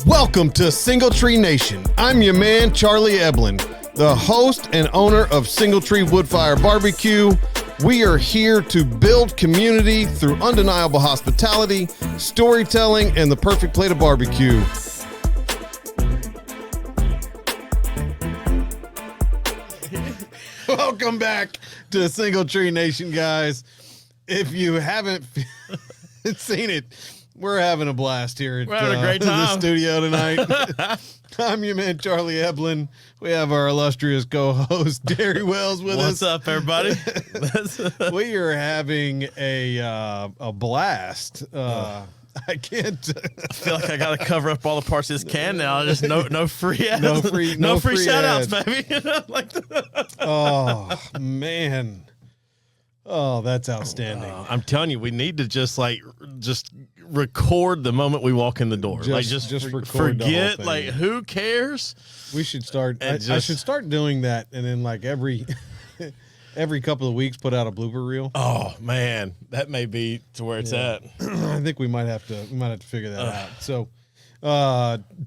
Welcome to Single Tree Nation. I'm your man, Charlie Eblin, the host and owner of Single Tree Woodfire Barbecue. We are here to build community through undeniable hospitality, storytelling, and the perfect plate of barbecue. Welcome back to Single Tree Nation, guys. If you haven't seen it, we're having a blast here at having a great time. The studio tonight. I'm your man, Charlie Eblin. We have our illustrious co-host, Derry Wells, with us. What's up, everybody? We are having a blast. I can't. I feel like I got to cover up all the parts of this can now. Just no free ads. No free shout outs, ads. baby. Oh, man. Oh, that's outstanding. I'm telling you, we need to just record the moment we walk in the door. Just record forget, the whole thing. who cares? We should start. I should start doing that, and then every couple of weeks put out a blooper reel. Oh man, that may be to where it's at. I think we might have to figure that out. So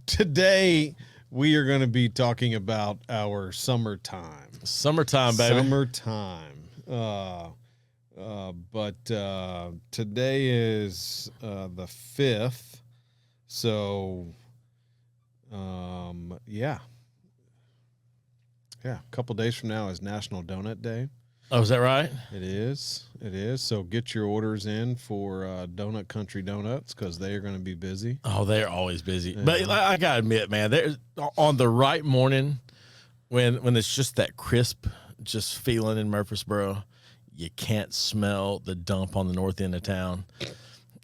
today we are going to be talking about our summertime. Summertime, baby. Summertime. But today is the 5th. So yeah. A couple days from now is National Donut Day. Oh, is that right? It is. So get your orders in for Donut Country Donuts because they are going to be busy. Oh, they're always busy. Yeah. But I got to admit, man, they're on the right morning when it's just that crisp, just feeling in Murfreesboro, you can't smell the dump on the north end of town,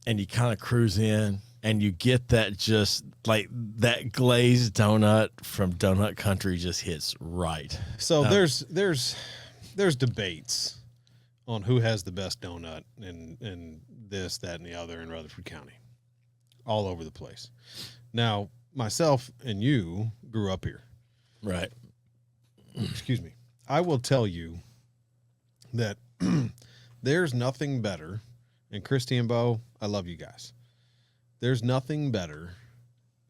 and you kind of cruise in and you get that just like that glazed donut from Donut Country just hits right. So there's debates on who has the best donut in this, that, and the other in Rutherford County, all over the place. Now, myself and you grew up here. Right. Excuse me. I will tell you that there's nothing better, and Christy and Bo, I love you guys. There's nothing better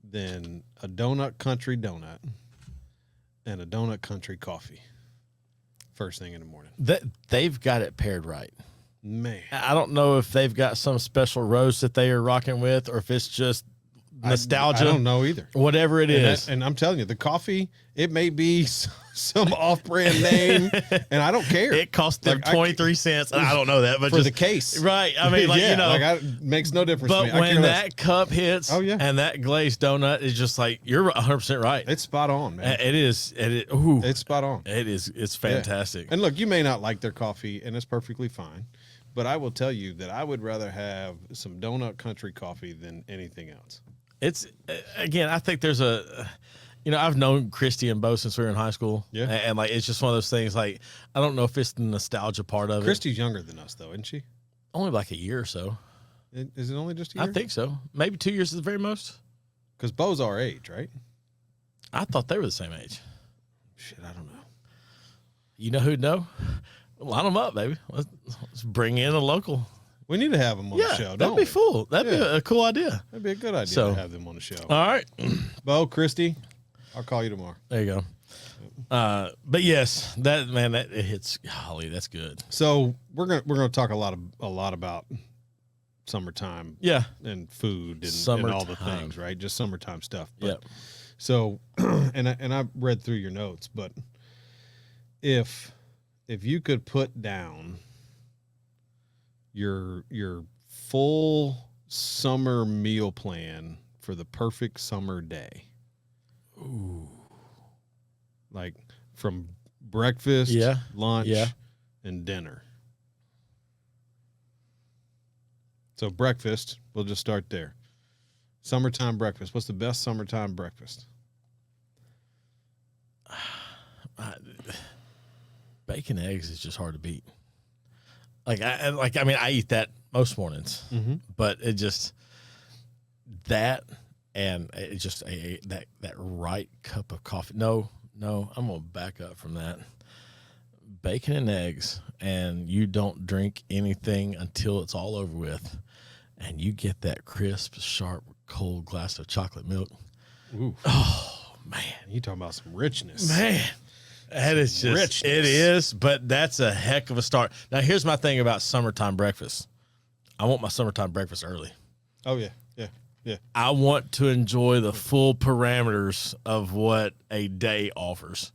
than a Donut Country donut and a Donut Country coffee. First thing in the morning. They've got it paired right. Man. I don't know if they've got some special roast that they are rocking with or if it's just nostalgia. I don't know either. Whatever it is. And I'm telling you, the coffee, it may be some off-brand name, and I don't care. It cost them 23 cents. I don't know that, but for just the case. Right. I mean, it makes no difference to me. But when that cup hits and that glazed donut is just like, you're 100% right. It's spot on, man. It is. It's spot on. It is. It's fantastic. Yeah. And look, you may not like their coffee, and it's perfectly fine, but I will tell you that I would rather have some Donut Country coffee than anything else. It's, again, I think there's I've known Christy and Bo since we were in high school. Yeah. And like, it's just one of those things, like, I don't know if it's the nostalgia part of Christy's younger than us, though, isn't she? Only like a year or so. Is it only just a year? I think so. Maybe 2 years is the very most. Because Bo's our age, right? I thought they were the same age. Shit, I don't know. You know who'd know? Line them up, baby. Let's bring in a local. We need to have them on the show, that'd be full. That'd be a cool idea. That'd be a good idea to have them on the show. All right. Bo, Christy, I'll call you tomorrow. There you go. But yes, that it hits. Golly, that's good. So we're gonna talk a lot about summertime, and food and all the things, right? Just summertime stuff. But, so, and I read through your notes, but if you could put down your full summer meal plan for the perfect summer day. Ooh. Like from breakfast, lunch, and dinner. So breakfast, we'll just start there. Summertime breakfast. What's the best summertime breakfast? Bacon eggs is just hard to beat. I eat that most mornings, but it just that and it just that right cup of coffee. No, I'm gonna back up from that. Bacon and eggs, and you don't drink anything until it's all over with, and you get that crisp, sharp, cold glass of chocolate milk. Ooh, Oh man, you talking about some richness. man, that is just Richness. it is. But that's a heck of a start. Now here's my thing about summertime breakfast. I want my summertime breakfast early. Oh yeah, yeah, yeah. I want to enjoy the full parameters of what a day offers.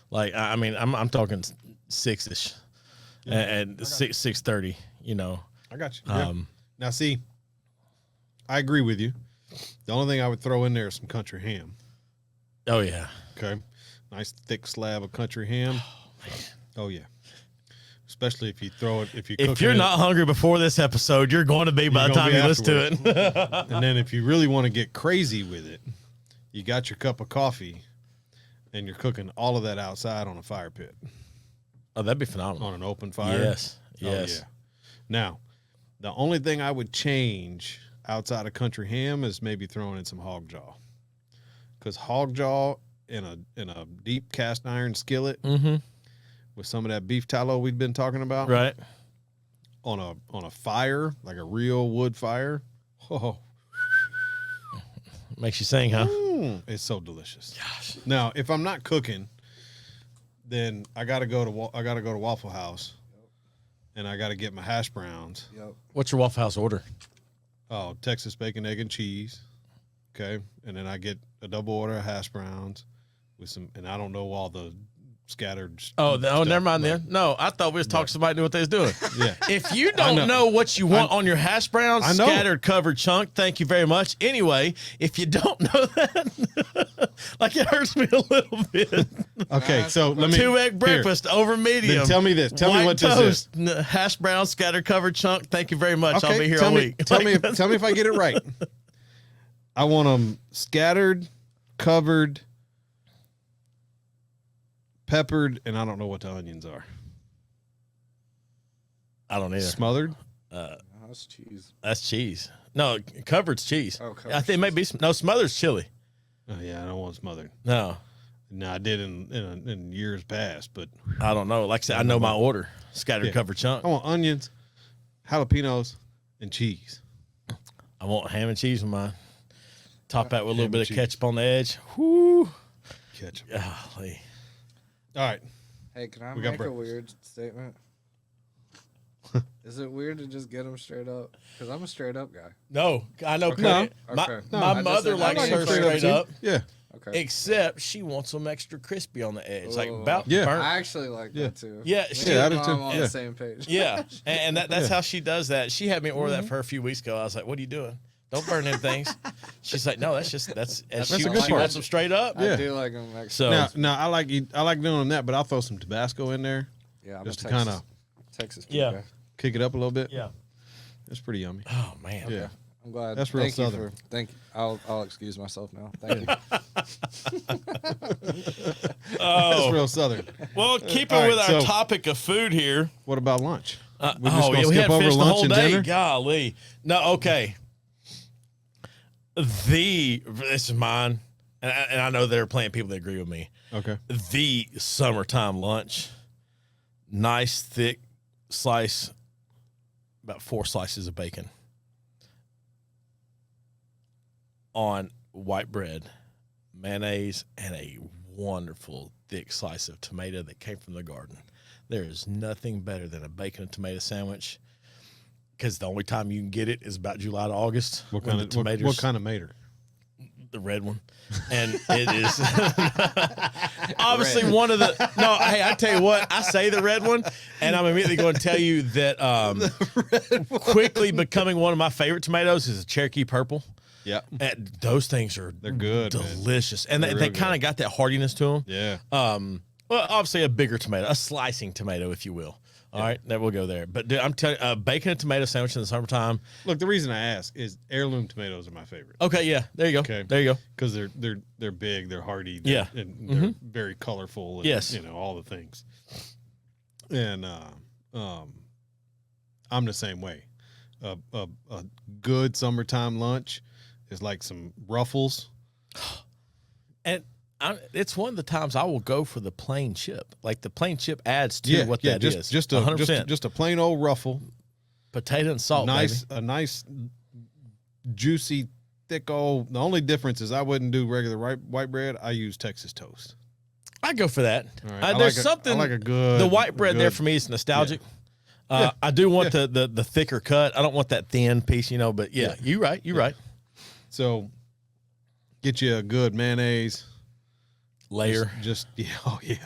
Like, I mean, I'm talking 6-ish and 6:30. You know, I got you. Yeah. Now, see, I agree with you. The only thing I would throw in there is some country ham. oh yeah, Okay, nice thick slab of country ham. Oh yeah, especially if you throw it if you're not hungry before this episode, you're going to be by the time you listen to it. And then if you really want to get crazy with it, you got your cup of coffee, and you're cooking all of that outside on a fire pit, Oh, that'd be phenomenal. on an open fire. Yes, Oh, yes. yeah. Now, the only thing I would change outside of country ham is maybe throwing in some hog jaw, because hog jaw in a deep cast iron skillet Mm-hmm. with some of that beef tallow we've been talking about, Right. on a fire, like a real wood fire. Oh, Makes you sing, huh? it's so delicious. Gosh. Now, if I'm not cooking, then I gotta go to Waffle House, and I gotta get my hash browns. Yep. What's your Waffle House order? Oh, Texas bacon, egg, and cheese. Okay, and then I get a double order of hash browns with some, and I don't know all the scattered. Oh, stuff, never mind but- then. No, I thought we was talking to somebody knew what they was doing. Yeah. If you don't know what you want on your hash browns, I know. scattered, covered, chunk, thank you very much. Anyway, if you don't know that, like it hurts me a little bit. Okay, so let me 2-egg breakfast over medium. Then tell me this. Tell me White what this is. toast, hash brown, scattered, covered, chunk. Thank you very much. I'll be here tell all me, week. Tell me if I get it right. I want them scattered, covered, peppered, and I don't know what the onions are. I don't either. Smothered. Oh, that's cheese. That's cheese. No, covered's cheese. Oh, covered's I think maybe no smothered's chili. Oh yeah, I don't want smothered. No, No, I did in years past, but I don't know. Like I said, I know my order: scattered, Yeah. covered, chunk. I want onions, jalapenos, and cheese. I want ham and cheese with mine. Top that with a little Ham bit and of cheese. ketchup on the edge. Whoo! Ketchup. Golly. All right. Hey, can I We got make a breakfast. weird statement? Is it weird to just get them straight up? Because I'm a straight up guy. No, I know. Okay. Cody. Okay. My, No, my I just mother said- likes I like her it straight straight up, Yeah. Okay. except she wants them extra crispy on the edge, like Oh. about Yeah. burnt. I actually like Yeah. that too. Yeah, Me she- and I do Mom too. on Yeah. the same page. Yeah, and that's Yeah. how she does that. She had me order that for her a few weeks ago. I was like, "What are you doing? Don't burn them things." She's like, "No, that's and That's she, a good she part. wants them straight up." Yeah. I do like them. Actually. So Now I like doing that, but I'll throw some Tabasco in there Yeah, I'm just a to Texas, kind of Texas. Yeah. guy. kick it up a little bit. yeah. It's pretty yummy. Oh man. Yeah. I'm glad. That's real Thank you Southern. thank you. I'll excuse myself now. Thank you. That's Oh real Southern. well, keeping All right, with our so- topic of food here. What about lunch? We just gonna we skip hadn't over finished the lunch whole and day. dinner? Golly. No, okay. This is mine, and I know there are plenty of people that agree with me. Okay. The summertime lunch, nice thick slice, about 4 slices of bacon on white bread, mayonnaise, and a wonderful thick slice of tomato that came from the garden. There is nothing better than a bacon and tomato sandwich, because the only time you can get it is about July to August. What when kind the of tomatoes, what kind of mater? the red one, and it is obviously one of the. No, hey, I tell you what, I say the red one, and I'm immediately going to tell you that quickly becoming one of my favorite tomatoes is a Cherokee purple. Yeah. And those things are They're good, man. delicious, and They're they real kind of got that hardiness to them. Yeah. Well, obviously a bigger tomato, a slicing tomato, if you will. All right, then we'll go there. But dude, I'm telling you, bacon and tomato sandwich in the summertime. Look, the reason I ask is heirloom tomatoes are my favorite Okay, yeah, there you go. Okay. There you go. because they're big, they're hardy, Yeah. and they're very colorful. And, Yes. you know all the things. And I'm the same way. A good summertime lunch is like some Ruffles. And it's one of the times I will go for the plain chip. Like the plain chip adds to what that is. just a 100%. just a plain old Ruffle. Potato and salt, nice baby. a nice juicy thick old. The only difference is I wouldn't do regular white bread. I use Texas toast. I go for that. All right. There's something. I like a good. The white bread there good- for me is nostalgic. Yeah. I do want the thicker cut. I don't want that thin piece, But yeah. You're right. You're right. So, get you a good mayonnaise. Layer. Just yeah.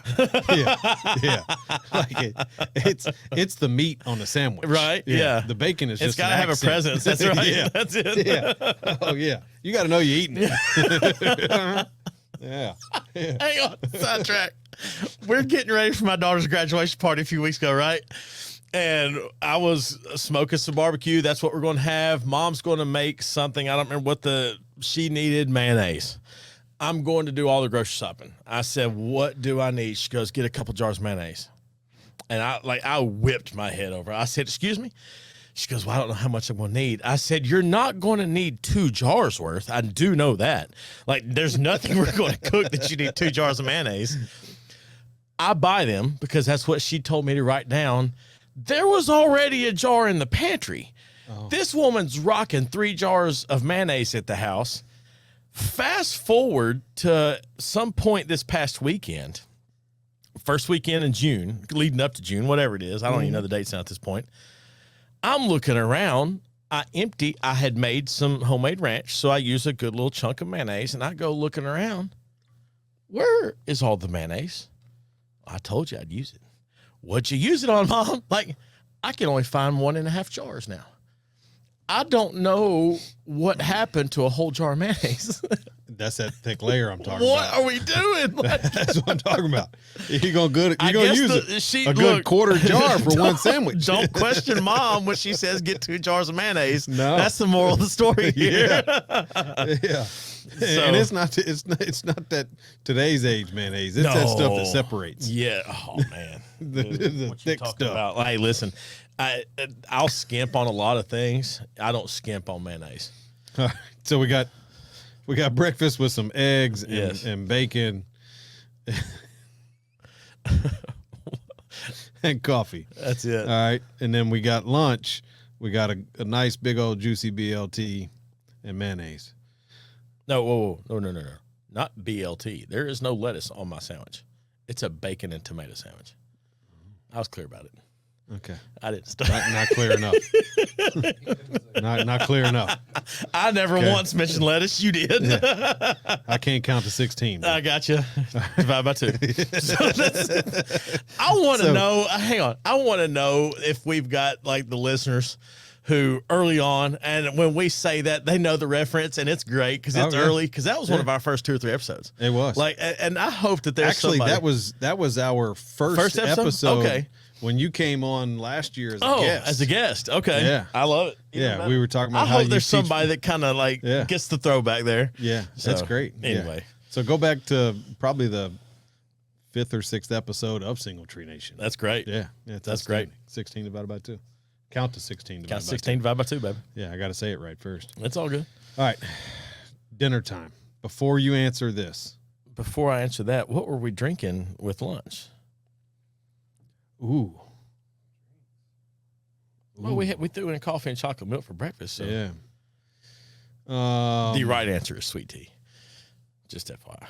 Like it's the meat on the sandwich, Right? Yeah. The bacon is It's just got to an have a accent. presence. That's right. Yeah. That's it. Yeah. Oh yeah. You got to know you're eating it. Yeah. Hang on, sidetrack. We're getting ready for my daughter's graduation party a few weeks ago, right? And I was smoking some barbecue. That's what we're going to have. Mom's going to make something. I don't remember what she needed, mayonnaise. I'm going to do all the grocery shopping. I said, what do I need? She goes, get a couple jars of mayonnaise. And I whipped my head over. I said, excuse me? She goes, well, I don't know how much I'm going to need. I said, you're not going to need 2 jars worth. I do know that. Like, there's nothing we're going to cook that you need 2 jars of mayonnaise. I buy them because that's what she told me to write down. There was already a jar in the pantry. Oh. This woman's rocking 3 jars of mayonnaise at the house. Fast forward to some point this past weekend, first weekend in June, leading up to June, whatever it is. I don't even know the dates now at this point. I'm looking around. I had made some homemade ranch, so I use a good little chunk of mayonnaise, and I go looking around. Where is all the mayonnaise? I told you I'd use it. What'd you use it on, Mom? Like, I can only find 1.5 jars now. I don't know what happened to a whole jar of mayonnaise. That's that thick layer I'm talking What about. are we doing? That's what I'm talking about. You're gonna use a good look, quarter jar for one sandwich. Don't question Mom when she says get 2 jars of mayonnaise. No, that's the moral of the story here. Yeah. So, and it's not that today's age mayonnaise. It's that stuff that separates. Yeah. Oh man, the what thick you stuff. about? Hey, listen, I'll skimp on a lot of things. I don't skimp on mayonnaise. All right, so we got breakfast with some eggs and, Yes. and bacon and coffee. That's it. All right, and then we got lunch. We got a nice big old juicy BLT and mayonnaise. No, whoa, no. Not BLT. There is no lettuce on my sandwich. It's a bacon and tomato sandwich. I was clear about it. Okay, I didn't stop. not clear enough. not clear enough. I never once mentioned lettuce. You did. Yeah. I can't count to 16. I got you. Divide by 2. I want to know. Hang on. I want to know if we've got like the listeners who early on, and when we say that, they know the reference, and it's great because it's early. Because that was one of our first 2 or 3 episodes. It was like, and I hope that there's actually somebody. that was our first episode. Okay. When you came on last year as a guest. As a guest. Okay. Yeah. I love it. Yeah, we were talking about I how hope you there's teach- somebody that kind of like gets the throwback there. Yeah, So, that's great. Anyway. Yeah. So go back to probably the 5th or 6th episode of Single Tree Nation. That's great. Yeah, that's great. 16 divided by 2. Count to 16 divided Got by 16 divided by 2, baby. 2. Yeah, I got to say it right first. It's all good. All right, dinner time. Before you answer this. Before I answer that, what were we drinking with lunch? Ooh. Well, we threw in coffee and chocolate milk for breakfast. So Yeah. the right answer is sweet tea. Just FYI.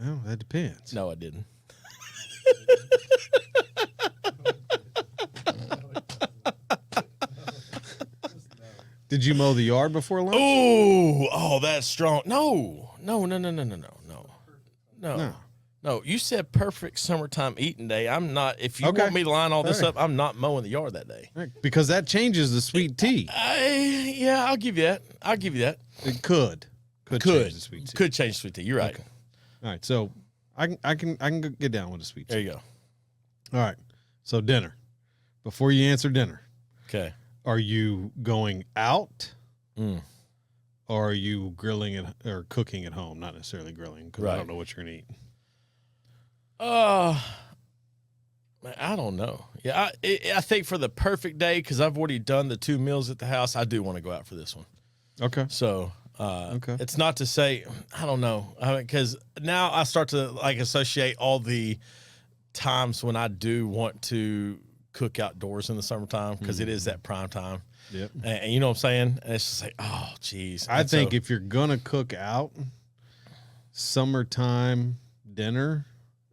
Well, that depends. No, I didn't. Did you mow the yard before lunch? Ooh, that's strong. No. You said perfect summertime eating day. I'm not. If you want me to line all this up, I'm not mowing the yard that day. Right, because that changes the sweet tea. I'll give you that. It could change the sweet tea. Could change sweet tea. You're right. Okay. All right, so I can get down with the sweet tea. There you go. All right, so dinner. Before you answer dinner, okay, are you going out, or are you grilling it or cooking at home? Not necessarily grilling because I don't know what you're gonna eat. I don't know. Yeah, I think for the perfect day, because I've already done the 2 meals at the house, I do want to go out for this one. Okay. So it's not to say, I don't know. Because now I start to like associate all the times when I do want to cook outdoors in the summertime because it is that prime time. Yep. And you know what I'm saying? And it's just like, oh, geez. I And think so- if you're gonna cook out, summertime dinner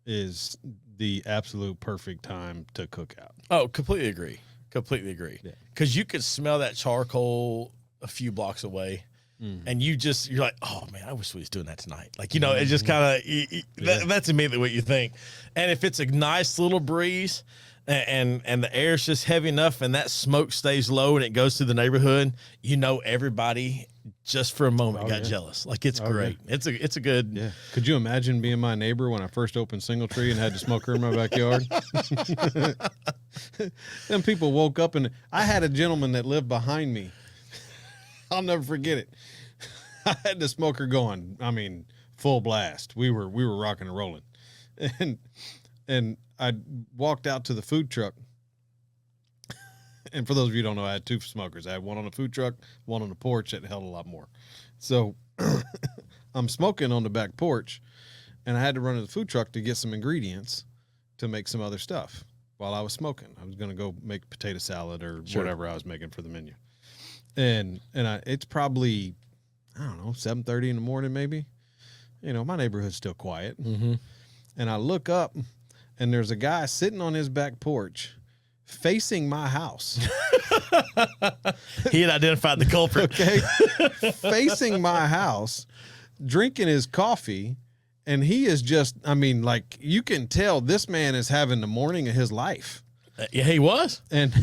is the absolute perfect time to cook out. Oh, completely agree. Completely agree. Yeah. Because you could smell that charcoal a few blocks away. And you're like, oh man, I wish we was doing that tonight. Like, you know, it just kind of, that's immediately what you think. And if it's a nice little breeze and the air's just heavy enough and that smoke stays low and it goes through the neighborhood, you know, everybody just for a moment got jealous. Like, it's great. Yeah. It's a good. Yeah. Could you imagine being my neighbor when I first opened Single Tree and had to smoke her in my backyard? Then people woke up and I had a gentleman that lived behind me. I'll never forget it. I had the smoker going. I mean, full blast. We were rocking and rolling, and I walked out to the food truck. And for those of you who don't know, I had two smokers. I had one on the food truck, one on the porch that held a lot more. So I'm smoking on the back porch, and I had to run to the food truck to get some ingredients to make some other stuff while I was smoking. I was going to go make potato salad or whatever I was making for the menu. And it's probably, I don't know, 7:30 in the morning maybe. You know, my neighborhood's still quiet. Mm-hmm. And I look up, and there's a guy sitting on his back porch facing my house. He had identified the culprit. Okay. Facing my house, drinking his coffee. And he is just, I mean, like, you can tell this man is having the morning of his life. Yeah, he was. And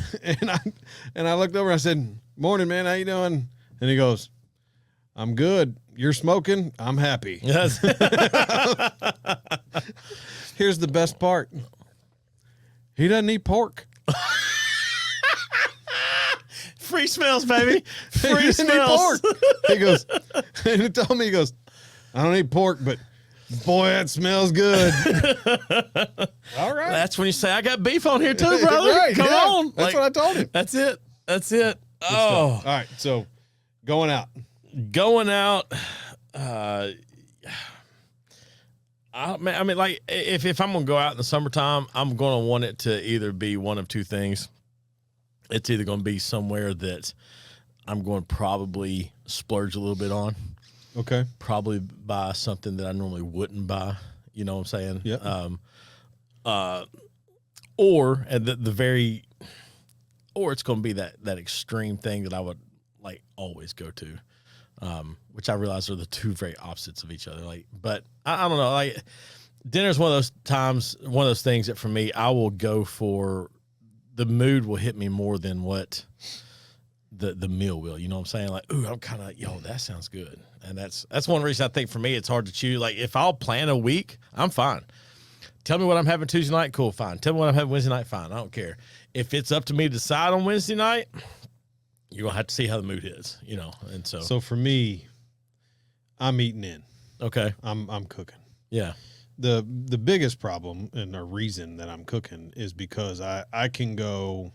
I looked over and I said, "Morning, man. How you doing?" And he goes, "I'm good. You're smoking. I'm happy." Yes. Here's the best part. He doesn't eat pork. Free smells, baby. He Free doesn't eat smells. pork. He goes, and he told me, he goes, "I don't eat pork, but boy, that smells good." All right. That's when you say, I got beef on here too, brother. Right, Come yeah. on. That's what I told him. That's it. That's it. All Oh, right. So going out. going out. I mean, like, if I'm going to go out in the summertime, I'm going to want it to either be one of two things. It's either going to be somewhere that I'm going to probably splurge a little bit on. Okay. Probably buy something that I normally wouldn't buy. You know what I'm saying? Yeah. Or at the very, or it's going to be that extreme thing that I would like always go to, which I realize are the two very opposites of each other. Like, but I don't know. Like, dinner's one of those times, one of those things that for me, I will go for. The mood will hit me more than what the meal will. You know what I'm saying? Like, ooh, I'm kind of, that sounds good. And that's one reason I think for me it's hard to choose. Like, if I'll plan a week, I'm fine. Tell me what I'm having Tuesday night, cool, fine. Tell me what I'm having Wednesday night, fine. I don't care. If it's up to me to decide on Wednesday night, you're gonna have to see how the mood is, you know. And so for me, I'm eating in. okay, I'm cooking. yeah, The biggest problem and the reason that I'm cooking is because I can go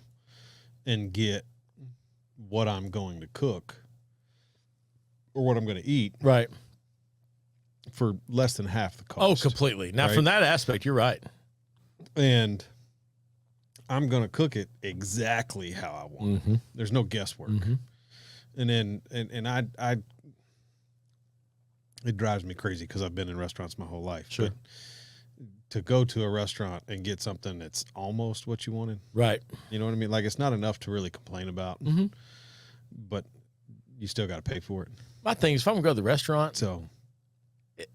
and get what I'm going to cook or what I'm going to eat right. for less than half the cost. Oh, completely. Now, right? from that aspect, you're right. And I'm going to cook it exactly how I want. Mm-hmm. There's no guesswork. Mm-hmm. And then I it drives me crazy because I've been in restaurants my whole life. Sure. But to go to a restaurant and get something that's almost what you wanted, Right. you know what I mean? Like, it's not enough to really complain about, Mm-hmm. but you still got to pay for it. My thing is, if I'm gonna go to the restaurant, So,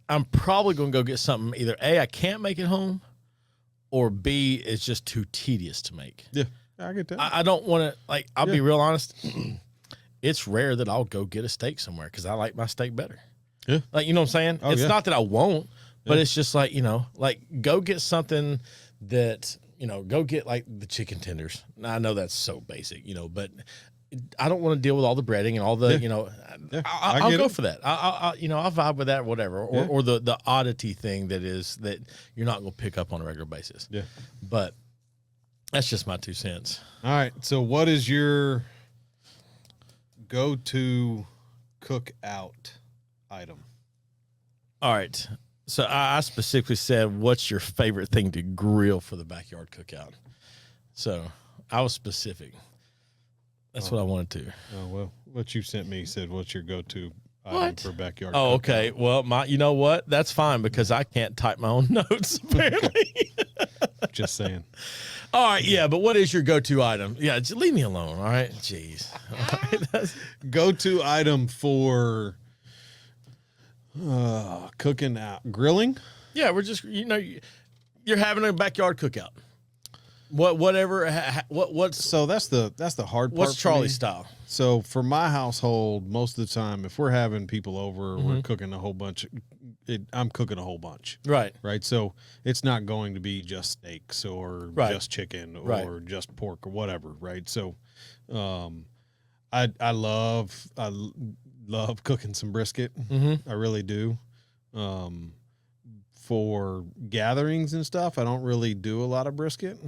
I'm probably gonna go get something. Either A, I can't make it home, or B, it's just too tedious to make. yeah, I get that. I don't want to, like, I'll be Yeah. real honest. It's rare that I'll go get a steak somewhere because I like my steak better. Yeah. Like, you know what I'm saying? Oh, It's yeah. not that I won't, but Yeah. it's just like, like, go get something that, go get like the chicken tenders. Now, I know that's so basic, but I don't want to deal with all the breading and all the, Yeah. I I'll get go it. for that. I'll vibe with that, whatever. Or, Yeah. or the oddity thing that you're not going to pick up on a regular basis. Yeah. But that's just my 2 cents. All right. So, what is your go-to cook out item? All right. So I specifically said, what's your favorite thing to grill for the backyard cookout? So I was specific. That's what I wanted to. Oh, well, what you sent me said, what's your go-to item for backyard Oh, cooking? okay. Well, you know what? That's fine because I can't type my own notes, apparently. Just saying. All right, yeah, but what is your go-to item? Yeah, just leave me alone, all right? Jeez. All right, Go-to item for cooking out, grilling? yeah, we're just, you're having a backyard cookout. What's So that's the hard part. what's for Charlie me. style? So for my household, most of the time, if we're having people over, Mm-hmm. we're cooking a whole bunch. I'm cooking a whole bunch, Right. right? So it's not going to be just steaks or Right. just chicken or Right. just pork or whatever, right? So, I love cooking some brisket. Mm-hmm. I really do. For gatherings and stuff, I don't really do a lot of brisket.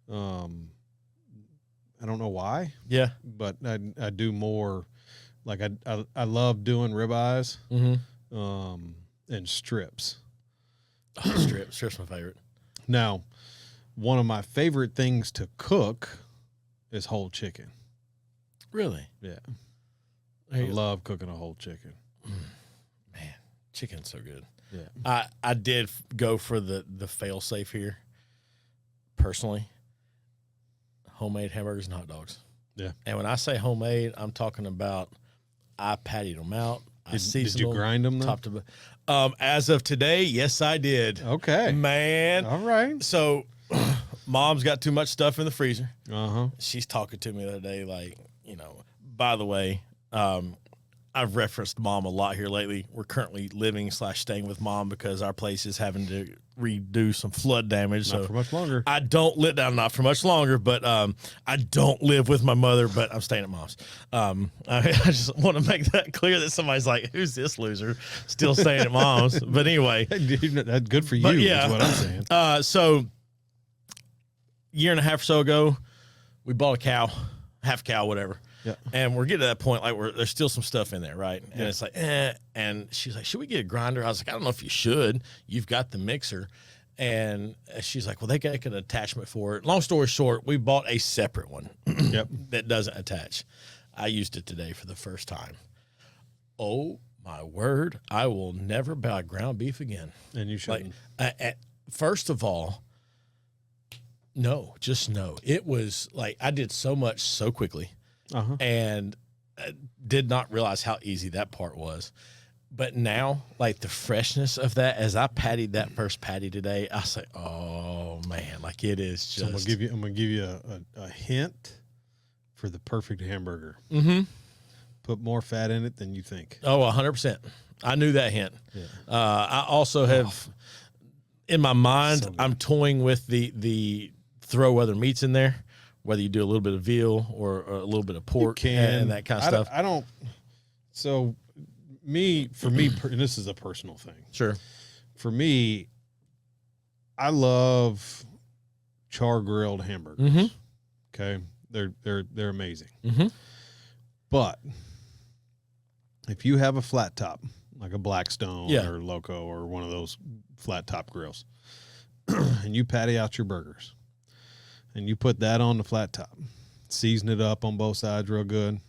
I don't know why, Yeah. but I do more. Like I love doing ribeyes, Mm-hmm. and strips. Oh, strips my favorite. Now, one of my favorite things to cook is whole chicken. Really? Yeah, There I you go. love cooking a whole chicken. Man, chicken's so good. Yeah, I did go for the fail safe here. Personally, homemade hamburgers and hot dogs. Yeah. And when I say homemade, I'm talking about I patted them out. I did seasoned you them grind them though? top to as of today, yes, I did. Okay, Man. all right. So mom's got too much stuff in the freezer. Uh-huh. She's talking to me the other day, like, by the way, I've referenced mom a lot here lately. We're currently living/staying with mom because our place is having to redo some flood damage. Not So for much longer. I don't live down, not for much longer, but I don't live with my mother, but I'm staying at mom's. I just want to make that clear that somebody's like, who's this loser still staying at mom's? But anyway. That's good for you, But is yeah. what I'm saying. So year and a half or so ago, we bought a cow, half cow, whatever. Yeah. And we're getting to that point, like there's still some stuff in there, right? And it's like, and she's like, should we get a grinder? I was like, I don't know if you should. You've got the mixer. And she's like, well, they got an attachment for it. Long story short, we bought a separate one Yep. that doesn't attach. I used it today for the first time. Oh my word. I will never buy ground beef again. And you shouldn't. First of all, no, just no. It was like I did so much so quickly Uh-huh. and did not realize how easy that part was. But now, like the freshness of that, as I patted that first patty today, I say, "Oh man, like it is just." So I'm gonna give you a hint for the perfect hamburger. Mm-hmm. Put more fat in it than you think. Oh, 100%. I knew that hint. Yeah. I also have in my mind, So good. I'm toying with the throw other meats in there, whether you do a little bit of veal or a little bit of pork and that kind of stuff. I don't. So, for me, and this is a personal thing. Sure. For me, I love char grilled hamburgers. Mm-hmm. Okay, they're amazing. Mm-hmm. But if you have a flat top, like a Blackstone Yeah. or Loco or one of those flat top grills, and you patty out your burgers, and you put that on the flat top, season it up on both sides real good,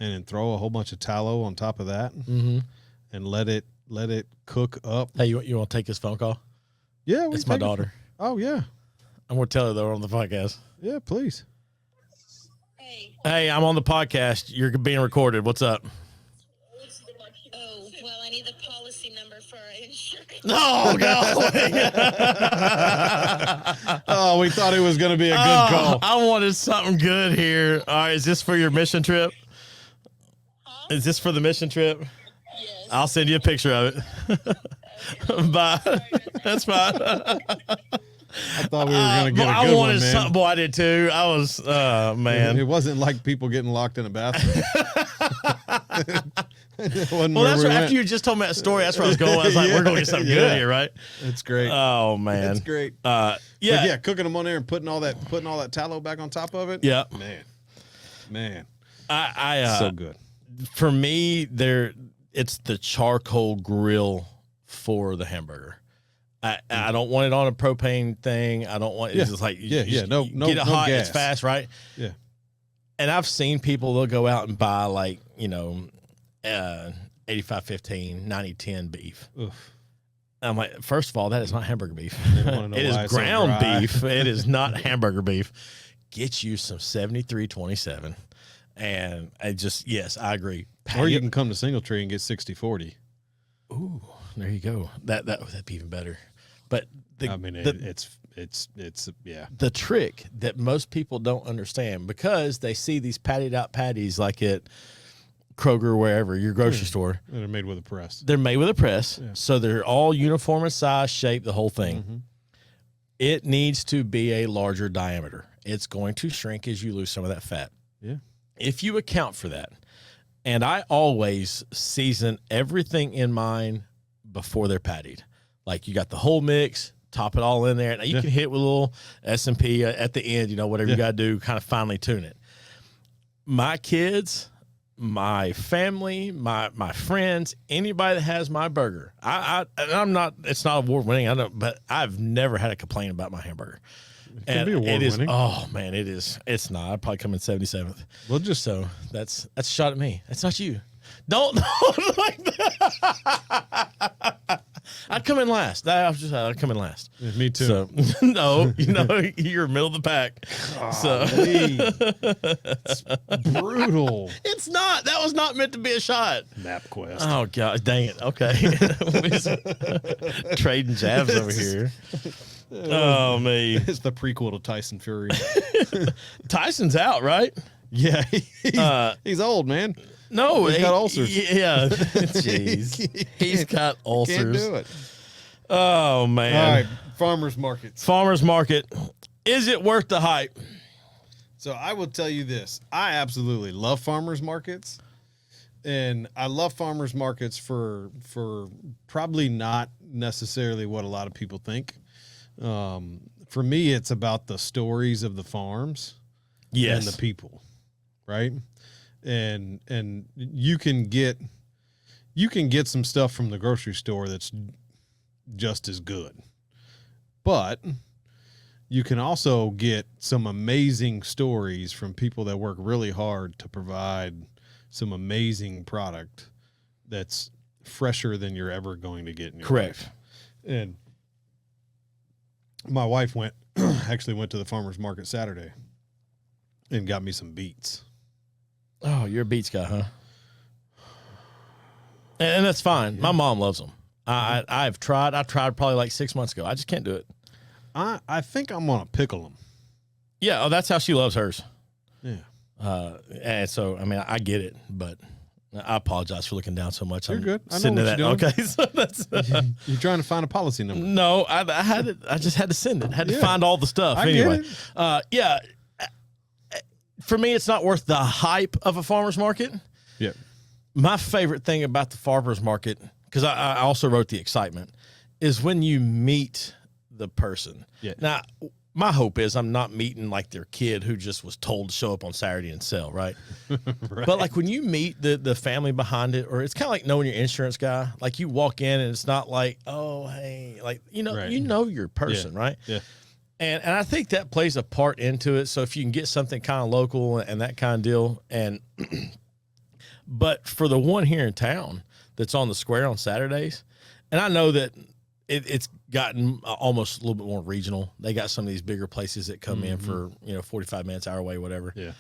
and then throw a whole bunch of tallow on top of that, Mm-hmm. and let it cook up. Hey, you want to take this phone call? Yeah, we It's my take it. daughter. Oh yeah, I'm going to tell her though on the podcast. yeah. Please. Hey, I'm on the podcast. You're being recorded. What's up? Oh, well, I need the policy number for our insurance. No, Oh, we thought it was going to be a good call. I wanted something good here. All right, is this for your mission trip? Is this for the mission trip? Yes. I'll send you a picture of it. Bye. That's fine. I thought we were going to get a I good wanted one, man. something. Boy, I did too. I was, man. It wasn't like people getting locked in a bathroom. Well, that's right. After you just told me that story, that's where I was going. I was like, we're going to get something good Yeah. here, right? It's great. Oh, man. That's great. Yeah. But yeah, cooking them on there and putting all that tallow back on top of it. Yeah. Man, I so good. For me, it's the charcoal grill for the hamburger. I don't want it on a propane thing. I don't want it's just like no get it hot. gas. It's fast, right? Yeah. And I've seen people, they'll go out and buy like 85-15, 90-10 beef. Oof. I'm like, first of all, that is not hamburger beef. It is why it's so ground dry. beef. It is not hamburger beef. Get you some 73-27. And yes, I agree. Or you can come to Single Tree and get 60-40. Ooh, there you go. That'd be even better. But it's the trick that most people don't understand, because they see these patted out patties like at Kroger or wherever, your grocery store. They're made with a press. They're made with a press, so they're all uniform in size, shape, the whole thing. Mm-hmm. It needs to be a larger diameter. It's going to shrink as you lose some of that fat. Yeah. If you account for that, and I always season everything in mine before they're pattied. Like you got the whole mix, top it all in there. Now you can hit with a little S&P at the end, whatever you got to do, kind of finely tune it. My kids, my family, my friends, anybody that has my burger, I'm not. It's not award winning. But I've never had a complaint about my hamburger. It can be award winning. Oh man, it is. It's not. I'd probably come in 77th. Well, just so that's a shot at me. That's not you. Don't like that. I'd come in last. I'd come in last. Yeah, me too. So no, you're middle of the pack. So it's brutal. It's not. That was not meant to be a shot. MapQuest. Oh god, dang it. Okay, trading jabs over here. Oh me, it's the prequel to Tyson Fury. Tyson's out, right? Yeah, he's old, man. No, he's got ulcers. Yeah, jeez, he's got ulcers. Can't do it. Oh man! All right, farmers markets. Farmers market. Is it worth the hype? So I will tell you this: I absolutely love farmers markets, and I love farmers markets for probably not necessarily what a lot of people think. For me, it's about the stories of the farms, and the people, right? And you can get some stuff from the grocery store that's just as good, but you can also get some amazing stories from people that work really hard to provide some amazing product that's fresher than you're ever going to get in your life. And my wife actually went to the farmer's market Saturday and got me some beets. Oh, you're a beets guy, huh? And that's fine. My mom loves them. I've tried. I tried probably like 6 months ago. I just can't do it. I think I'm gonna pickle them. Yeah, that's how she loves hers. Yeah. And so I get it, but I apologize for looking down so much. You're good. I know sending what that. you're doing. Okay, so that's. You're trying to find a policy number. No, I had it. I just had to send it. Had to find all the stuff. I anyway, get yeah. For me, it's not worth the hype of a farmer's market. Yeah. My favorite thing about the farmer's market, because I also wrote the excitement, is when you meet the person. Yeah. Now, my hope is I'm not meeting like their kid who just was told to show up on Saturday and sell, right? Right. But like when you meet the family behind it, or it's kind of like knowing your insurance guy. Like you walk in and it's not like, oh, hey, like, Right. you know your person, right? Yeah. And I think that plays a part into it. So if you can get something kind of local and that kind of deal, and but for the one here in town that's on the square on Saturdays, and I know that it's gotten almost a little bit more regional. They got some of these bigger places that come in for 45 minutes, hour away, whatever. Yeah.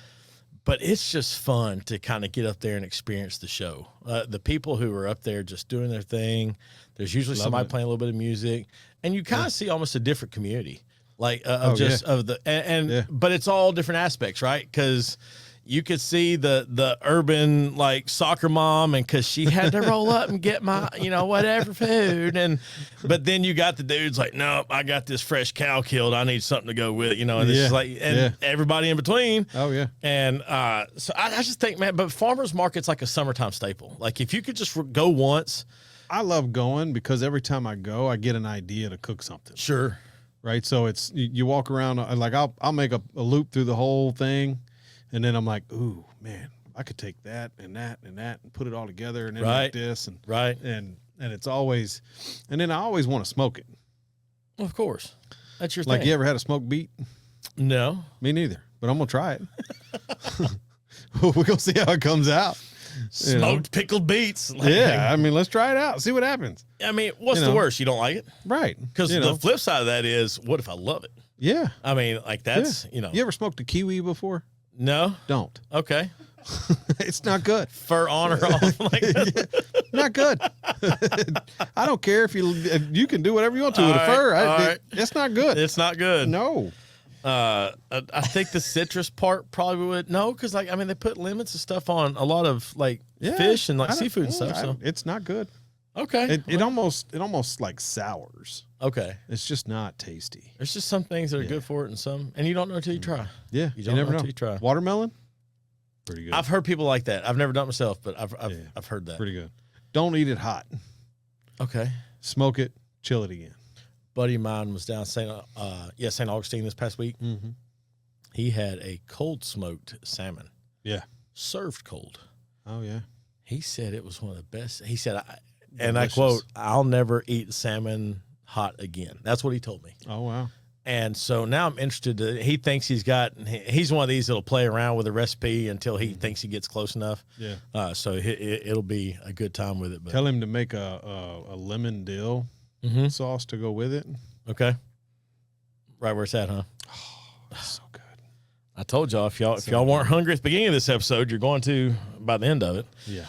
But it's just fun to kind of get up there and experience the show. The people who are up there just doing their thing. There's usually somebody playing a little bit of music, and you kind of see almost a different community. Like but it's all different aspects, right? Because you could see the urban like soccer mom, and because she had to roll up and get my whatever food, but then you got the dudes like, nope, I got this fresh cow killed, I need something to go with it, and it's like, and everybody in between. Oh yeah. And so I just think, man, but farmers market's like a summertime staple. Like if you could just go once. I love going because every time I go, I get an idea to cook something. Sure. Right. So it's, you walk around, like I'll make a loop through the whole thing. And then I'm like, ooh, man, I could take that and that and that and put it all together and then make this and right. And it's always, and then I always want to smoke it. Of course. That's your Like, thing. you ever had a smoked beet? No. Me neither, but I'm going to try it. We're going to see how it comes out. You know? Smoked pickled beets. Like, Yeah, I mean, let's try it out. See what happens. I mean, what's You the know. worst? You don't like it? Right. Because You the know. flip side of that is, what if I love it? Yeah. I mean, like that's, You ever smoked a kiwi before? No? Don't. Okay. It's not good. Fur on or off. Like Not good. I don't care if you can do whatever you want to All with right, a fur. all right. It's not good. It's not good. No. I think the citrus part probably would. No, because like, I mean, they put limits and stuff on a lot of like fish and like I don't- seafood and yeah, stuff. So, it's not good. okay. It almost like sours. Okay. It's just not tasty. There's just some things that are good for it and you don't know until you try. Yeah. You don't never know know. till you try. Watermelon? Pretty good. I've heard people like that. I've never done it myself, but I've heard that. Pretty good. Don't eat it hot. Okay. Smoke it. Chill it again. Buddy of mine was down St. Augustine this past week. Mm-hmm. He had a cold smoked salmon. Yeah. Served cold. Oh, yeah. He said it was one of the best. He said, I Delicious. quote, "I'll never eat salmon hot again." That's what he told me. Oh, wow. And so now I'm interested. He thinks he's one of these that'll play around with a recipe until he thinks he gets close enough. Yeah. So it'll be a good time with it. But, Tell him to make a lemon dill sauce to go with it. okay. Right where it's at, huh? That's so good. I told y'all if y'all weren't hungry at the beginning of this episode, you're going to by the end of it. Yeah.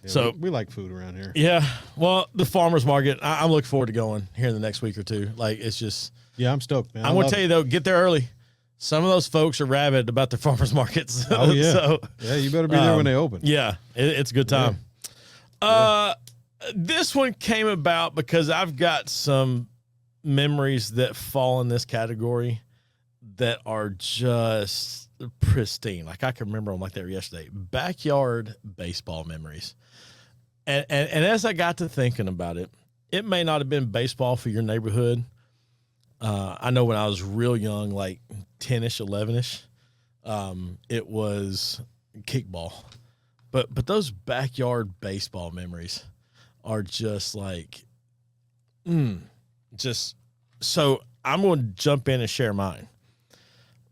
So- we like food around here. Yeah. Well, the farmers market, I'm looking forward to going here in the next week or two. Like it's just. Yeah, I'm stoked, man. I'm going to tell you, though, get there early. Some of those folks are rabid about the farmers markets. Oh, yeah. So, yeah, you better be there when they open. yeah, it's a good time. This one came about because I've got some memories that fall in this category that are just pristine. Like I can remember them like they were yesterday. Backyard baseball memories. And as I got to thinking about it, it may not have been baseball for your neighborhood. I know when I was real young, like 10-ish, 11-ish, it was kickball. But those backyard baseball memories are just like, just so I'm going to jump in and share mine.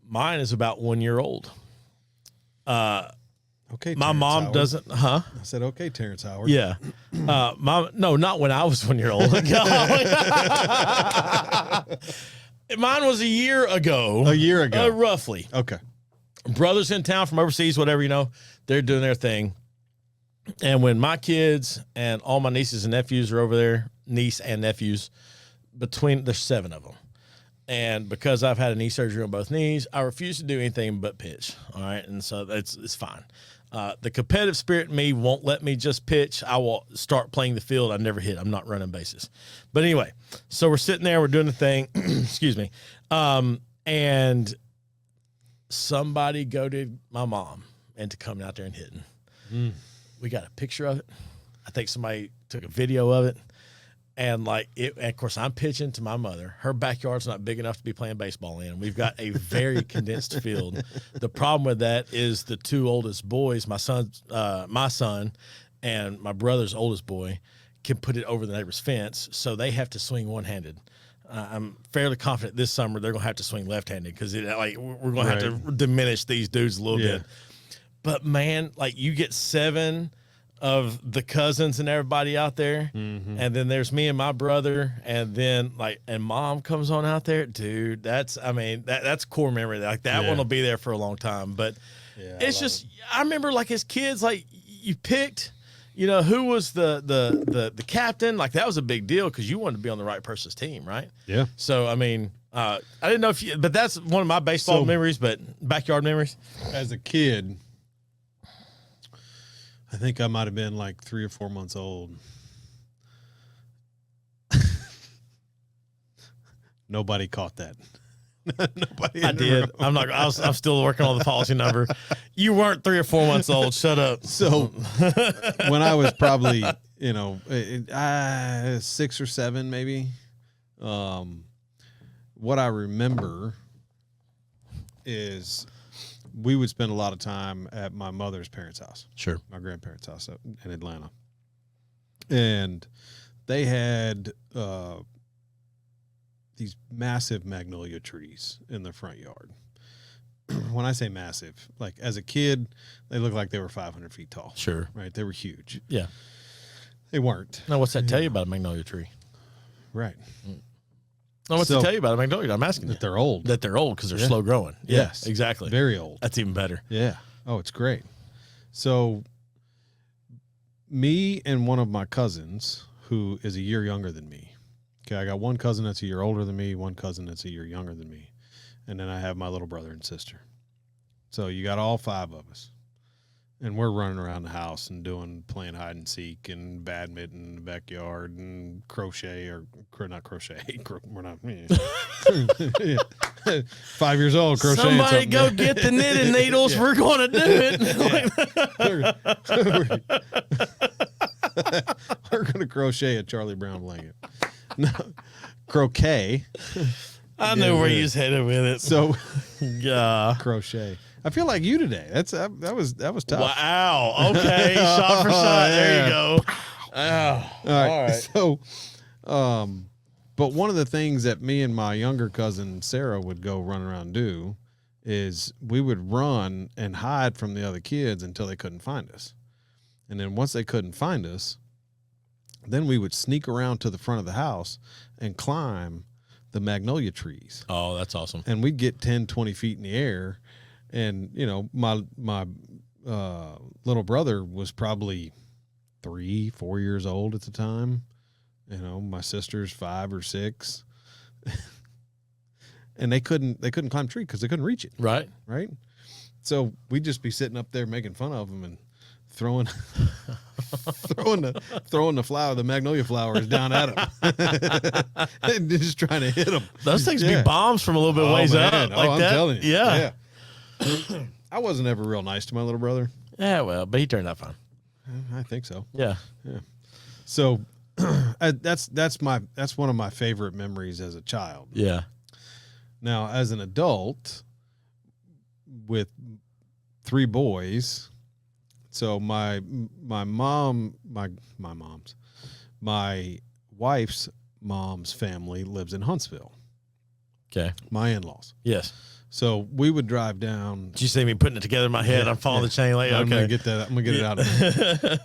Mine is about 1 year old. Okay, My Terrence mine Howard. doesn't, huh? I said, okay, Terrence Howard. Yeah. No, not when I was 1 year old. Mine was a year ago. A year ago. Roughly. Okay. Brothers in town from overseas, whatever, they're doing their thing. And when my kids and all my nieces and nephews are over there, there's 7 of them. And because I've had a knee surgery on both knees, I refuse to do anything but pitch. All right. And so it's fine. The competitive spirit in me won't let me just pitch. I will start playing the field. I never hit. I'm not running bases. But anyway, so we're sitting there, we're doing the thing. Excuse me. And somebody goaded my mom into coming out there and hitting. We got a picture of it. I think somebody took a video of it. And and of course, I'm pitching to my mother. Her backyard's not big enough to be playing baseball in. We've got a very condensed field. The problem with that is the 2 oldest boys, my son and my brother's oldest boy, can put it over the neighbor's fence, so they have to swing one-handed. I'm fairly confident this summer they're going to have to swing left-handed because we're going to have to diminish these dudes a little bit. But man, you get 7 of the cousins and everybody out there, and then there's me and my brother, and then and mom comes on out there, dude. That's core memory. That one will be there for a long time. But it's just I remember as kids, you picked, who was the captain. That was a big deal because you wanted to be on the right person's team, right? Yeah. So I didn't know but that's one of my baseball memories, but backyard memories. As a kid, I think I might have been 3 or 4 months old. Nobody caught that. Nobody. I did. I'm still working on the policy number. You weren't 3 or 4 months old. Shut up. So when I was probably, 6 or 7, maybe, what I remember is we would spend a lot of time at my mother's parents' house. Sure. My grandparents' house in Atlanta. And they had these massive magnolia trees in the front yard. When I say massive, like as a kid, they looked like they were 500 feet tall. Sure. Right? They were huge. Yeah. They weren't. Now, what's that tell you about a magnolia tree? Right. No, what's to tell you about a magnolia? I'm asking that you. they're old. That they're old because they're slow growing. Yeah, Yes. exactly. Very old. That's even better. Yeah. Oh, it's great. So me and one of my cousins, who is a year younger than me. Okay, I got one cousin that's a year older than me, one cousin that's a year younger than me. And then I have my little brother and sister. So you got all 5 of us. And we're running around the house and playing hide and seek and badminton in the backyard and crochet or not crochet. We're not. 5 years old, crocheting. Somebody go get the knitting needles. Yeah. We're going to do it. We're going to crochet a Charlie Brown blanket. No, croquet. I knew where you was headed with it. So, yeah, crochet. I feel like you today. That was tough. Wow. Okay. Shot for shot. There you go. Oh, all right. So, but one of the things that me and my younger cousin Sarah would go run around and do is we would run and hide from the other kids until they couldn't find us. And then once they couldn't find us, then we would sneak around to the front of the house and climb the magnolia trees. Oh, that's awesome. And we'd get 10, 20 feet in the air. And, you know, my little brother was probably 3, 4 years old at the time. You know, my sister's 5 or 6. And they couldn't climb a tree because they couldn't reach it. Right. Right. So we'd just be sitting up there making fun of them and throwing the magnolia flowers down at them. And just trying to hit them. Those things be bombs from a little bit ways man. up. Like I'm that. telling you. Yeah. I wasn't ever real nice to my little brother. Yeah, well, but he turned out fine. I think so. Yeah. Yeah. So that's one of my favorite memories as a child. Yeah. Now, as an adult with 3 boys, so my wife's mom's family lives in Huntsville. Okay. My in-laws. Yes. So we would drive down. Did you see me putting it together in my head? I'm following the chain link. Okay. I'm gonna get that. I'm gonna get it out of there.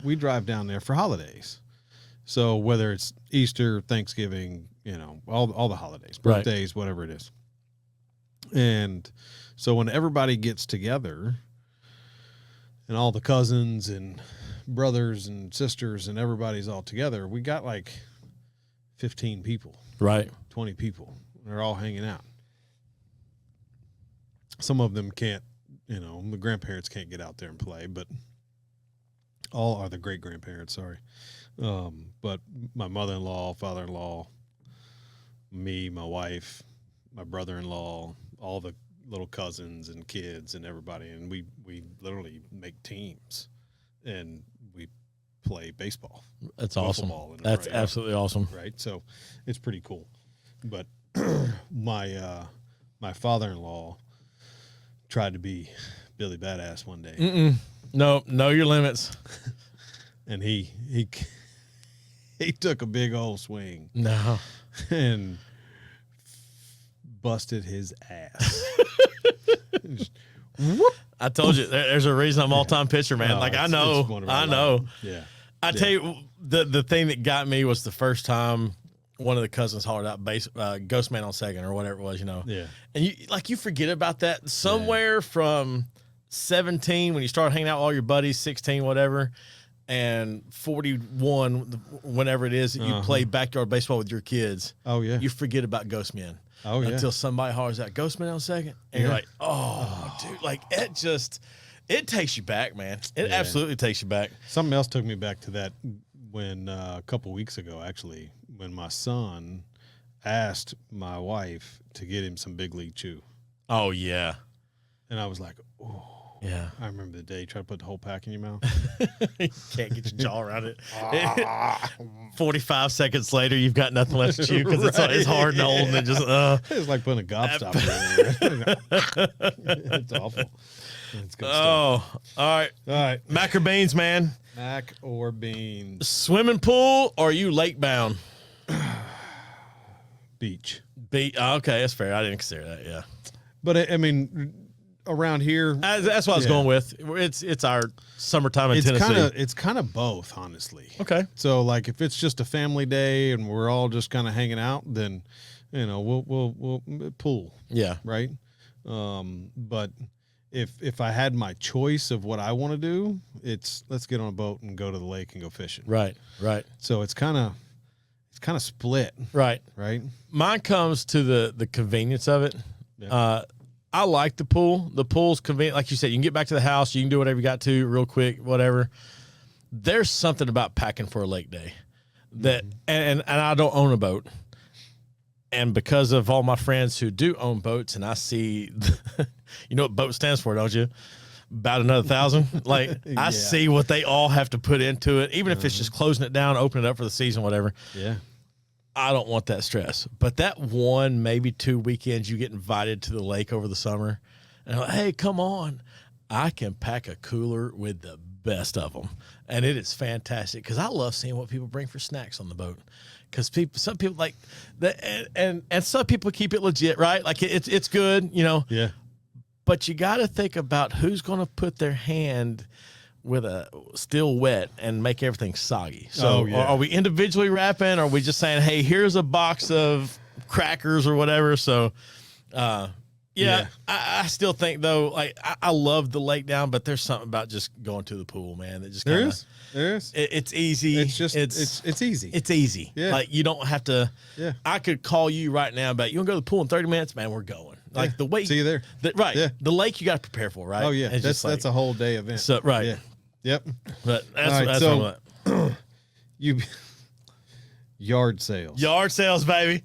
We drive down there for holidays. So whether it's Easter, Thanksgiving, you know, all the holidays, birthdays, whatever it is. And so when everybody gets together and all the cousins and brothers and sisters and everybody's all together, we got like 15 people. Right. 20 people. They're all hanging out. Some of them can't, you know, the grandparents can't get out there and play, but all are the great grandparents, sorry. But my mother-in-law, father-in-law, me, my wife, my brother-in-law, all the little cousins and kids and everybody. And we literally make teams and we play baseball. That's awesome. That's absolutely awesome. Right. So it's pretty cool. But my father-in-law tried to be Billy Badass one day. No, know your limits. And he took a big old swing. No. And busted his ass. Just, whoop. I told you, there's a reason I'm all-time pitcher, man. Like, I know. Yeah. I tell you, the thing that got me was the first time one of the cousins hollered out Ghost Man on second or whatever it was, you know. Yeah. And you forget about that somewhere from 17 when you start hanging out with all your buddies, 16, whatever, and 41, whenever it is that you play backyard baseball with your kids. Oh, yeah. You forget about Ghost Man. Oh, yeah. Until somebody hollers out Ghost Man on second. And you're like, oh, dude, like it takes you back, man. It absolutely takes you back. Something else took me back to that when a couple weeks ago, actually, when my son asked my wife to get him some Big League Chew. Oh, yeah. And I was like, oh. Yeah. I remember the day you tried to put the whole pack in your mouth. You can't get your jaw around it. 45 seconds later, you've got nothing left to chew because it's hard and old and it just, It's like putting a gobstopper in there. It's awful. It's good stuff. All right. Mac or beans, man? Mac or beans? Swimming pool or are you lake bound? beach. Okay, that's fair. I didn't consider that. Yeah, But I mean, around here, that's what I was going with. It's our summertime in it's Tennessee. it's kind of both, honestly. Okay. So like, if it's just a family day and we're all just kind of hanging out, then we'll pool, Yeah. right? But if I had my choice of what I want to do, it's let's get on a boat and go to the lake and go fishing. Right. So it's kind of split, Right. right? Mine comes to the convenience of it. Yeah. I like the pool. The pool's convenient. Like you said, you can get back to the house. You can do whatever you got to real quick, whatever. There's something about packing for a lake day that, and I don't own a boat. And because of all my friends who do own boats, and I see, you know what boat stands for, don't you? About another 1,000. Like I see what they all have to put into it, even if it's just closing it down, opening it up for the season, whatever. Yeah. I don't want that stress. But that one, maybe 2 weekends you get invited to the lake over the summer, and I'm like, hey, come on. I can pack a cooler with the best of them. And it is fantastic because I love seeing what people bring for snacks on the boat. Because some people like that, and some people keep it legit, right? Like it's good, Yeah. But you got to think about who's going to put their hand with a still wet and make everything soggy. So are we individually wrapping? Or are we just saying, hey, here's a box of crackers or whatever? So, I still think though, like I love the lake down, but there's something about just going to the pool, man. That just There is. It's easy. It's just it's easy. It's easy. Yeah. Like you don't have to. Yeah. I could call you right now, but you want to go to the pool in 30 minutes, man. We're going. Like the way See you there. Right. Yeah. The lake you got to prepare for, right? Oh yeah. It's That's a whole day event. So right. Yeah. Yep. But that's All right, that's so- what I'm at. You yard sales. Yard sales, baby.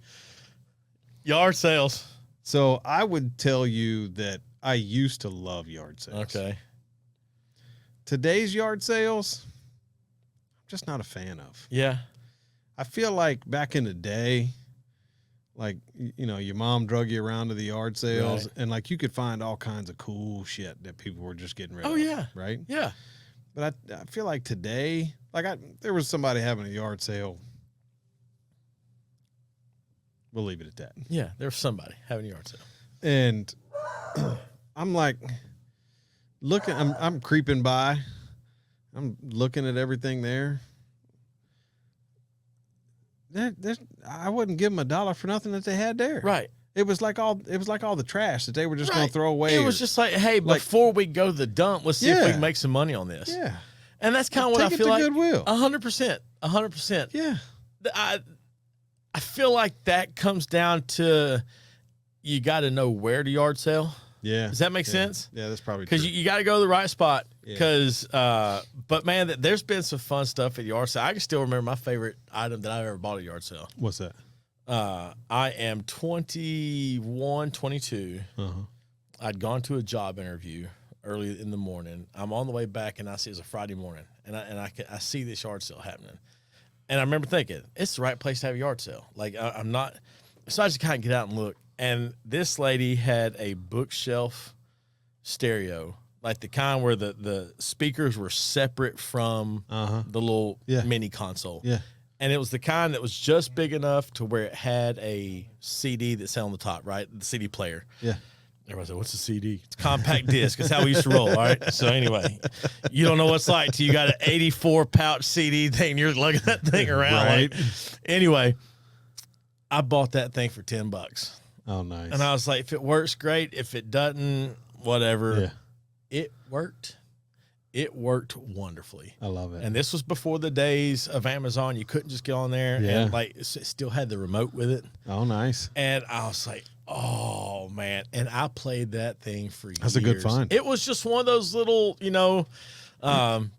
Yard sales. So I would tell you that I used to love yard sales. Okay. Today's yard sales, I'm just not a fan of. Yeah. I feel like back in the day, like, your mom drug you around to the yard sales, Right. and like you could find all kinds of cool shit that people were just getting rid of. Oh, yeah. Right. Yeah. But I feel like today, like there was somebody having a yard sale. We'll leave it at that. Yeah. There's somebody having a yard sale. And I'm like looking, I'm creeping by. I'm looking at everything there. I wouldn't give them $1 for nothing that they had there. Right. It was like all the trash that they were just going to throw away. It was just like, hey, before we go to the dump, let's see if we can make some money on this. Yeah. And that's kind of what I Take it feel to like. Goodwill. 100%. 100%. Yeah. I feel like that comes down to you got to know where to yard sale. Yeah. Does that make sense? Yeah, that's probably Because true. you got to go to the right spot. Yeah. Because, but man, there's been some fun stuff at yard sale. I can still remember my favorite item that I ever bought at yard sale. What's that? I am 21, 22. Uh-huh. I'd gone to a job interview early in the morning. I'm on the way back, and I see it's a Friday morning, and I see this yard sale happening. And I remember thinking, it's the right place to have a yard sale. Like, I'm not – so I just kind of get out and look. And this lady had a bookshelf stereo, like the kind where the speakers were separate from the little mini console. Yeah. And it was the kind that was just big enough to where it had a CD that sat on the top, right? The CD player. Yeah. Everybody said, what's a CD? It's compact disc. It's how we used to roll, all right? So anyway, you don't know what it's like till you got an 84-pouch CD thing. You're lugging that thing around. Right. Like, anyway, I bought that thing for $10. Oh, nice. And I was like, if it works, great. If it doesn't, whatever. Yeah. It worked. It worked wonderfully. I love it. And this was before the days of Amazon. You couldn't just get on there. Yeah. And like, it still had the remote with it. Oh, nice. And I was like, oh, man. And I played that thing for years. That's a good find. It was just one of those little,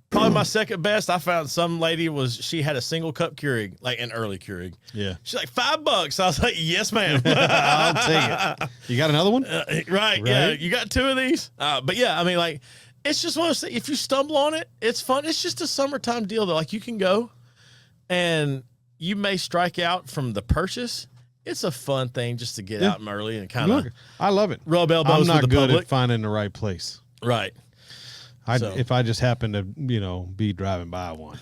probably my second best. I found some lady she had a single cup Keurig, like an early Keurig. Yeah. She's like, $5. I was like, yes, ma'am. I'll take it. You got another one? Right. Yeah. You got 2 of these? But yeah, I mean, like, it's just one of those things. If you stumble on it, it's fun. It's just a summertime deal, though. Like, you can go and you may strike out from the purchase. It's a fun thing just to get out early and kind of I love it. rub elbows I'm with not the good public. at finding the right place. Right. So- If I just happen to, be driving by one.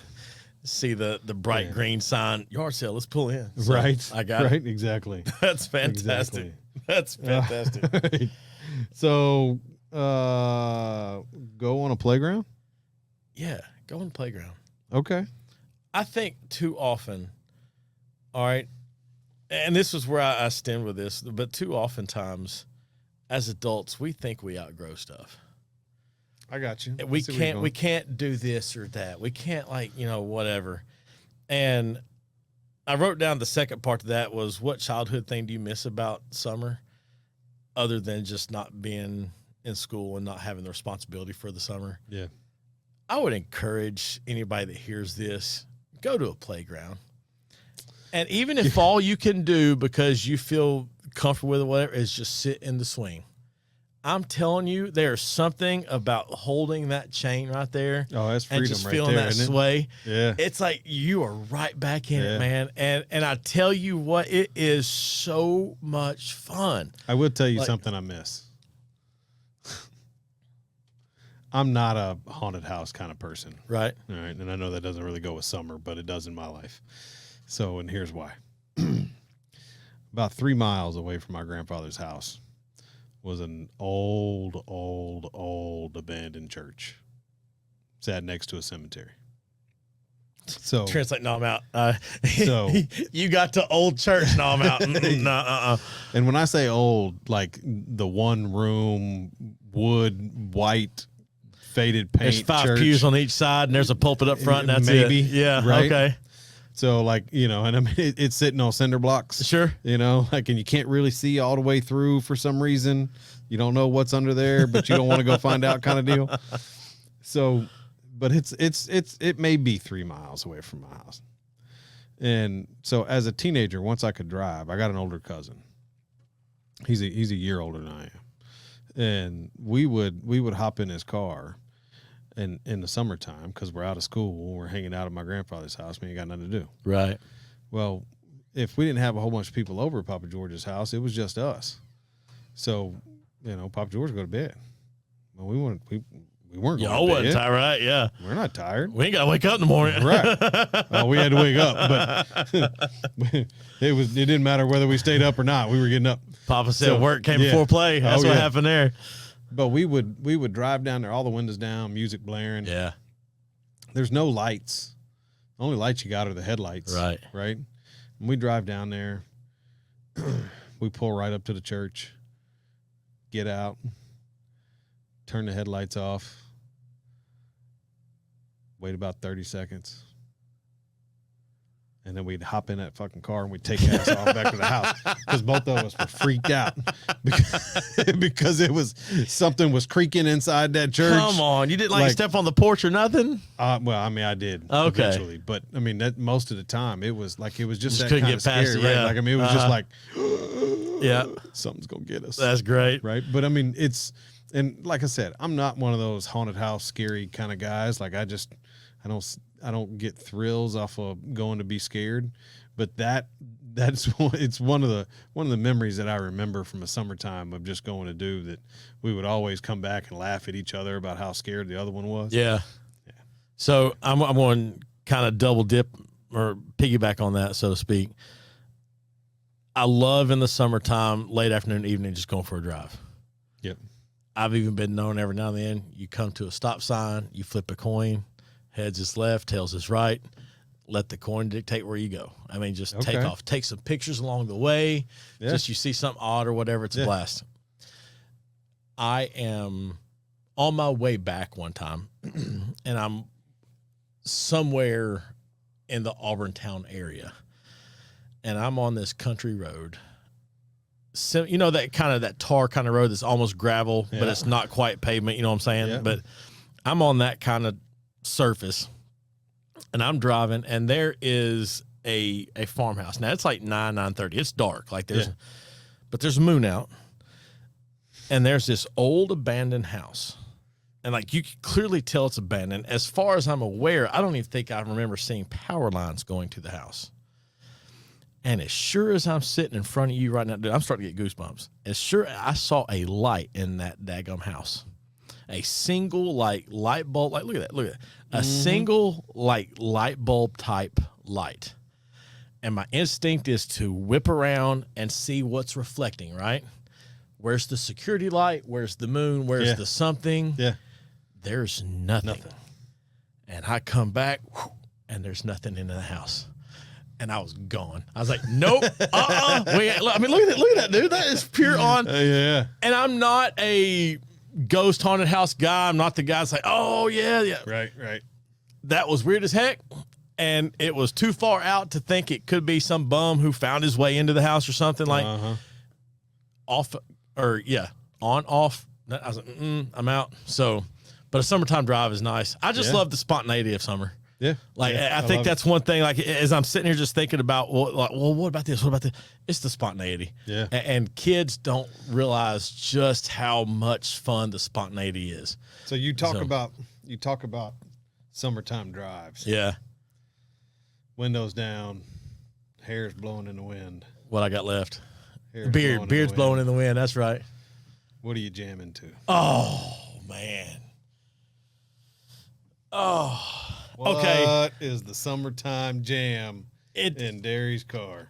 see the bright green sign, yard sale, let's pull in. So Right. I got right. it. Exactly. That's fantastic. Exactly. That's fantastic. Right. So, go on a playground. Yeah, go on the playground. Okay. I think too often, all right, and this is where I stand with this, but too oftentimes as adults, we think we outgrow stuff. I got you. We can't do this or that. We can't whatever. And I wrote down the second part of that was, what childhood thing do you miss about summer other than just not being in school and not having the responsibility for the summer? Yeah. I would encourage anybody that hears this, go to a playground. And even if all you can do because you feel comfortable with it, whatever, is just sit in the swing. I'm telling you, there's something about holding that chain right there. Oh, that's freedom and just right feeling there, that isn't it? sway. Yeah. It's like you are right back in it, man. And I tell you what, it is so much fun. I will tell you something I miss. I'm not a haunted house kind of person. Right. All right. And I know that doesn't really go with summer, but it does in my life. So, and here's why. About 3 miles away from my grandfather's house was an old abandoned church. Sat next to a cemetery. So Trent's like, no, I'm out. So- You got to old church. No, I'm out. No, and when I say old, like the one room, wood, white, faded paint. There's 5 church. pews on each side, and there's a pulpit up front, and that's Maybe, it. Yeah, right? okay. So like, and I mean, it's sitting on cinder blocks. Sure. Like, and you can't really see all the way through for some reason. You don't know what's under there, but you don't want to go find out kind of deal. So, but it may be 3 miles away from my house. And so as a teenager, once I could drive, I got an older cousin. He's a year older than I am. And we would hop in his car in the summertime, because we're out of school, we're hanging out at my grandfather's house. We ain't got nothing to do. Right. Well, if we didn't have a whole bunch of people over at Papa George's house, it was just us. So, Papa George would go to bed. Well, we weren't going Y'all to wasn't bed. tired, right? Yeah. We're not tired. We ain't got to wake up in the morning. Right. Well, we had to wake up, but it didn't matter whether we stayed up or not. We were getting up. Papa said So, work came yeah. before play. That's Oh, what yeah. happened there. But we would drive down there, all the windows down, music blaring. Yeah. There's no lights. The only lights you got are the headlights. Right. Right. And we drive down there. We pull right up to the church, get out, turn the headlights off, wait about 30 seconds. And then we'd hop in that fucking car and we'd take ass off back to the house, because both of us were freaked out because something was creaking inside that church. Come on. You didn't step on the porch or nothing? Well, I mean, I did eventually, but I mean, that most of the time it was just that couldn't kind get of past scary, it, right? yeah. Like, I mean, it was just like, Yeah. something's gonna get us, That's great. right? But I mean, and like I said, I'm not one of those haunted house scary kind of guys. Like, I don't get thrills off of going to be scared, but it's one of the memories that I remember from a summertime of just going to do that. We would always come back and laugh at each other about how scared the other one was. Yeah. So I'm going to kind of double dip or piggyback on that, so to speak. I love in the summertime, late afternoon, evening, just going for a drive. Yep. I've even been known every now and then, you come to a stop sign, you flip a coin, heads is left, tails is right. Let the coin dictate where you go. I mean, just take Okay. off. Take some pictures along the way. Yeah. Just you see something odd or whatever, it's a blast. I am on my way back one time, and I'm somewhere in the Auburntown area, and I'm on this country road. So, that tar kind of road that's almost gravel, but Yeah. it's not quite pavement. You know what I'm saying? Yeah. But I'm on that kind of surface, and I'm driving, and there is a farmhouse. Now it's like 9:30. It's dark. Like but there's a moon out, and there's this old abandoned house, and like you can clearly tell it's abandoned. As far as I'm aware, I don't even think I remember seeing power lines going to the house. And as sure as I'm sitting in front of you right now, dude, I'm starting to get goosebumps. As sure I saw a light in that daggum house. a single like light bulb. Like, look at that. A single like light bulb type light. And my instinct is to whip around and see what's reflecting, right? Where's the security light? Where's the moon? Where's the something? Yeah. There's nothing. And I come back, and there's nothing in the house. And I was gone. I was like, nope, Wait, I mean, look at that, dude. That is pure on. Yeah. And I'm not a ghost haunted house guy. I'm not the guy that's like, oh, yeah. Right. That was weird as heck. And it was too far out to think it could be some bum who found his way into the house or something like off or on, off. I was like, I'm out. So, but a summertime drive is nice. I just love the spontaneity of summer. Yeah. Like, I think that's one thing, like, as I'm sitting here just thinking about, well, what about this? What about this? It's the spontaneity. Yeah. And kids don't realize just how much fun the spontaneity is. So you talk about summertime drives. Yeah. Windows down, hair's blowing in the wind. What I got left? Hair's Beard's blowing in the wind. That's right. What are you jamming to? Oh, man. Oh. Okay. What is the summertime jam in Derry's car?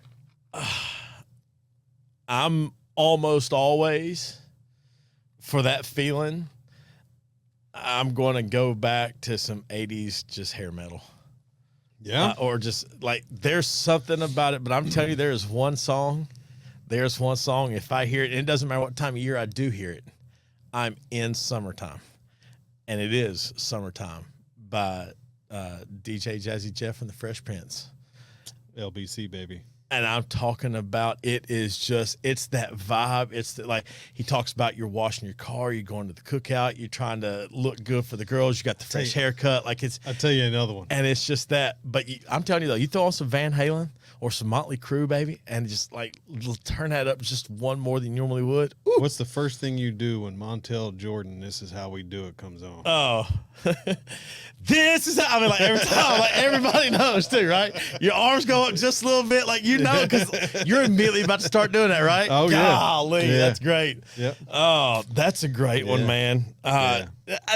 I'm almost always, for that feeling, I'm going to go back to some 80s just hair metal. Yeah. Or just like, there's something about it, but I'm telling you, there's one song. If I hear it, and it doesn't matter what time of year I do hear it, I'm in summertime. And it is Summertime by DJ Jazzy Jeff and the Fresh Prince. LBC, baby. And I'm talking about, it's that vibe. It's like, he talks about you're washing your car, you're going to the cookout, you're trying to look good for the girls, you got the fresh haircut. Like, I'll tell you another one. And it's just that. But I'm telling you, though, you throw on some Van Halen or some Motley Crue, baby, and just like turn that up just one more than you normally would. Ooh. What's the first thing you do when Montel Jordan, This Is How We Do It, comes on? Oh, this is how, I mean, like, every time, like, everybody knows too, right? Your arms go up just a little bit, like, because you're immediately about to start doing that, right? Oh, yeah. Golly, that's great. Yep. Oh, that's a great one, man.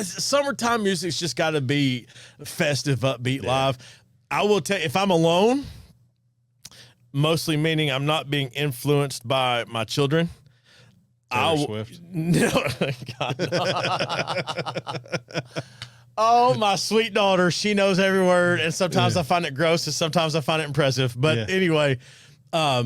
Summertime music's just got to be festive, upbeat, live. I will tell you, if I'm alone, mostly meaning I'm not being influenced by my children. Swift. No, God, no. Oh, my sweet daughter. She knows every word. And sometimes I find it gross and sometimes I find it impressive. But anyway, I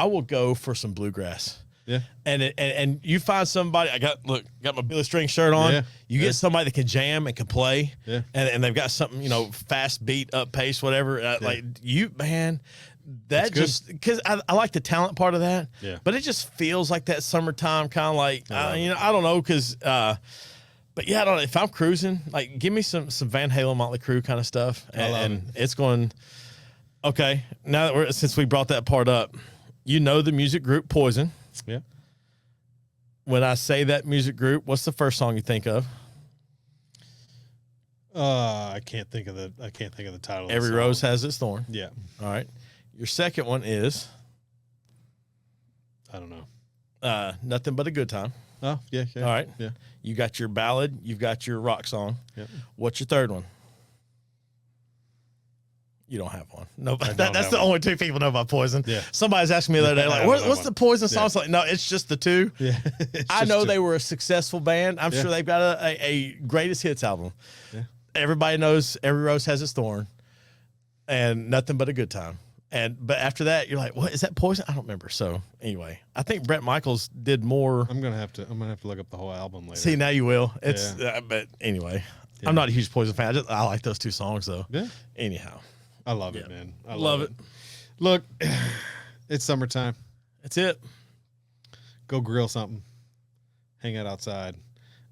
will go for some bluegrass. Yeah. And you find somebody, got my Billy String shirt on. Yeah. You get somebody that can jam and can play. Yeah. And they've got something, fast beat, up pace, whatever. Like, you, man, that just, because I like the talent part of that. Yeah. But it just feels like that summertime kind of like, I don't know, because, but yeah, I don't know. If I'm cruising, like, give me some Van Halen, Motley Crue kind of stuff. And it's going, okay, now that since we brought that part up, the music group Poison. Yeah. When I say that music group, what's the first song you think of? I can't think of the title. Every Rose Has Its Thorn. Yeah. All right. Your second one is? I don't know. Nothing But a Good Time. Oh, yeah. All right. Yeah. You got your ballad. You've got your rock song. Yep. What's your third one? You don't have one. No, that's the only two people know about Poison. Yeah. Somebody's asking me the other day, like, what's the Poison song? Like, no, it's just the two. Yeah. I know they were a successful band. I'm sure they've got a greatest hits album. Yeah. Everybody knows Every Rose Has Its Thorn and Nothing But a Good Time. But after that, you're like, what is that Poison? I don't remember. So anyway, I think Brett Michaels did more. I'm gonna have to look up the whole album later. See, now you will. It's but anyway, I'm not a huge Poison fan. I like those two songs though. Yeah. Anyhow, I love it, man. I love it. Look, it's summertime. That's it. Go grill something. Hang out outside.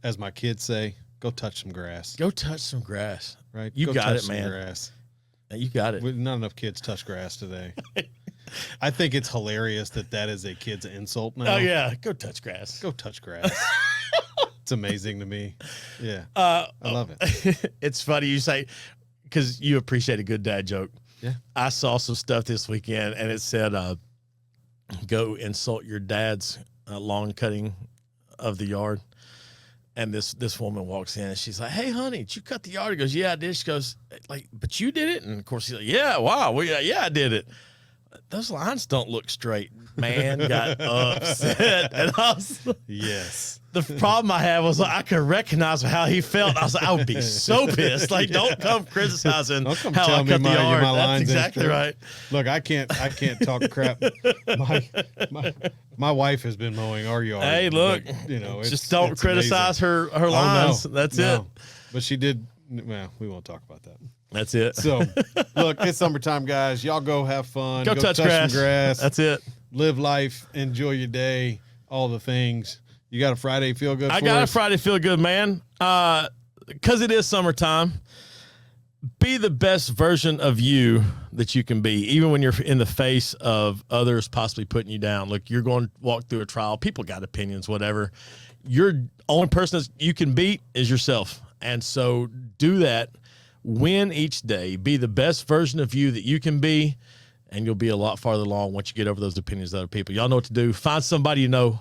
As my kids say, go touch some grass. Go touch some grass. Right? You go got touch it, some man. Grass. You got it. Not enough kids touch grass today. I think it's hilarious that is a kid's insult now. Oh, yeah. Go touch grass. Go touch grass. It's amazing to me. Yeah. I love it. It's funny you say, because you appreciate a good dad joke. Yeah. I saw some stuff this weekend, and it said, go insult your dad's lawn cutting of the yard. And this woman walks in and she's like, "Hey, honey, did you cut the yard?" He goes, "Yeah, I did." She goes, "Like, but you did it?" And of course he's like, "Yeah, wow, well, yeah, I did it." Those lines don't look straight. Man got upset. And I was, Yes. the problem I had was I could recognize how he felt. I was like, I would be so pissed. Like, don't come criticizing Don't come how tell I me cut the my yard. lines That's ain't exactly straight. right. Look, I can't talk crap. My wife has been mowing our yard. Hey, look, but, you know, just don't it's criticize amazing. her lines. No, That's no. it. But she did. Well, we won't talk about that. That's it. So, look, it's summertime, guys. Y'all go have fun. Go touch some grass. grass. That's it. Live life. Enjoy your day. All the things. You got a Friday feel good? I for got us? a Friday feel good, man. Because it is summertime. Be the best version of you that you can be, even when you're in the face of others possibly putting you down. Look, you're going to walk through a trial. People got opinions, whatever. Your only person that you can beat is yourself. And so do that. Win each day. Be the best version of you that you can be, and you'll be a lot farther along once you get over those opinions of other people. Y'all know what to do. Find somebody you know.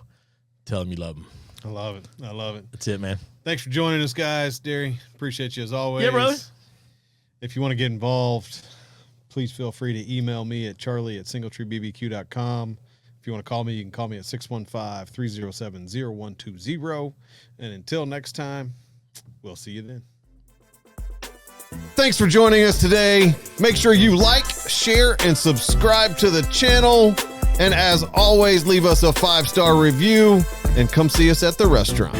Tell them you love them. I love it. I love it. That's it, man. Thanks for joining us, guys. Derry, appreciate you as always. Yeah, brother. If you want to get involved, please feel free to email me at charlie@singletreebbq.com. If you want to call me, you can call me at 615-307-0120. And until next time, we'll see you then. Thanks for joining us today. Make sure you like, share, and subscribe to the channel. And as always, leave us a 5-star review and come see us at the restaurant.